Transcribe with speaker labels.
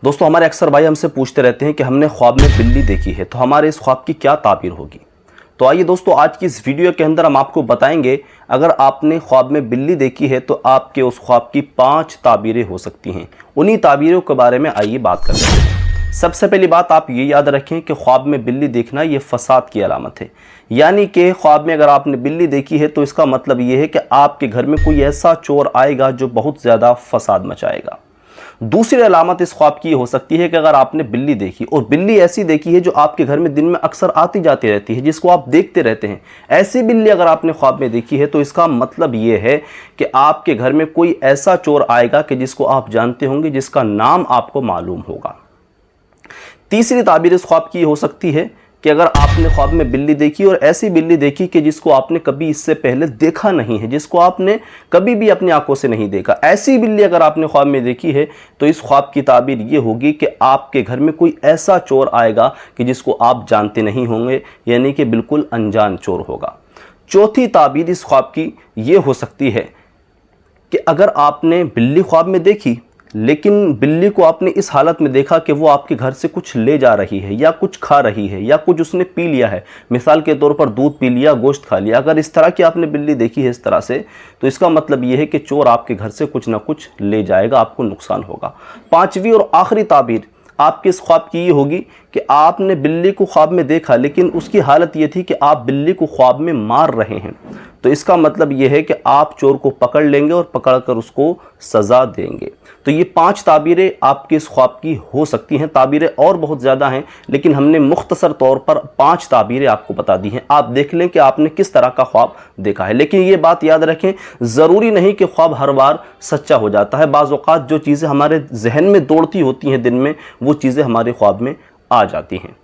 Speaker 1: दोस्तों हमारे अक्सर भाई हमसे पूछते रहते हैं कि हमने ख्वाब में बिल्ली देखी है तो हमारे इस ख्वाब की क्या ताबीर होगी। तो आइए दोस्तों आज की इस वीडियो के अंदर हम आपको बताएंगे अगर आपने ख्वाब में बिल्ली देखी है तो आपके उस ख्वाब की 5 ताबीरें हो सकती हैं। उन्हीं ताबीरों के बारे में आइए बात करते हैं। सबसे पहली बात आप ये याद रखें कि ख्वाब में बिल्ली देखना ये फसाद की अलामत है। यानी कि ख्वाब में अगर आपने बिल्ली देखी है तो इसका मतलब ये है कि आपके घर में कोई ऐसा चोर आएगा जो बहुत ज़्यादा फसाद मचाएगा। दूसरी अलामत इस ख्वाब की हो सकती है कि अगर आपने बिल्ली देखी और बिल्ली ऐसी देखी है जो आपके घर में दिन में अक्सर आती जाती रहती है, जिसको आप देखते रहते हैं, ऐसी बिल्ली अगर आपने ख्वाब में देखी है तो इसका मतलब ये है कि आपके घर में कोई ऐसा चोर आएगा कि जिसको आप जानते होंगे, जिसका नाम आपको मालूम होगा। तीसरी ताबीर इस ख्वाब की हो सकती है कि अगर आपने ख्वाब में बिल्ली देखी और ऐसी बिल्ली देखी कि जिसको आपने कभी इससे पहले देखा नहीं है, जिसको आपने कभी भी अपनी आंखों से नहीं देखा, ऐसी बिल्ली अगर आपने ख्वाब में देखी है तो इस ख्वाब की ताबीर ये होगी कि आपके घर में कोई ऐसा चोर आएगा कि जिसको आप जानते नहीं होंगे, यानी कि बिल्कुल अनजान चोर होगा। चौथी ताबीर इस ख्वाब की ये हो सकती है कि अगर आपने बिल्ली ख्वाब में देखी लेकिन बिल्ली को आपने इस हालत में देखा कि वो आपके घर से कुछ ले जा रही है या कुछ खा रही है या कुछ उसने पी लिया है, मिसाल के तौर पर दूध पी लिया, गोश्त खा लिया, अगर इस तरह की आपने बिल्ली देखी है इस तरह से, तो इसका मतलब ये है कि चोर आपके घर से कुछ ना कुछ ले जाएगा, आपको नुकसान होगा। पांचवी और आखिरी ताबीर आपके इस ख्वाब की ये होगी कि आपने बिल्ली को ख्वाब में देखा लेकिन उसकी हालत ये थी कि आप बिल्ली को ख्वाब में मार रहे हैं, तो इसका मतलब ये है कि आप चोर को पकड़ लेंगे और पकड़कर उसको सज़ा देंगे। तो ये 5 ताबीरें आपके इस ख्वाब की हो सकती हैं। ताबीरें और बहुत ज़्यादा हैं लेकिन हमने मुख्तसर तौर पर 5 ताबीरें आपको बता दी हैं। आप देख लें कि आपने किस तरह का ख्वाब देखा है। लेकिन ये बात याद रखें, ज़रूरी नहीं कि ख्वाब हर बार सच्चा हो जाता है। बाज़ औक़ात जो चीज़ें हमारे जहन में दौड़ती होती हैं दिन में, वो चीज़ें हमारे ख्वाब में आ जाती हैं।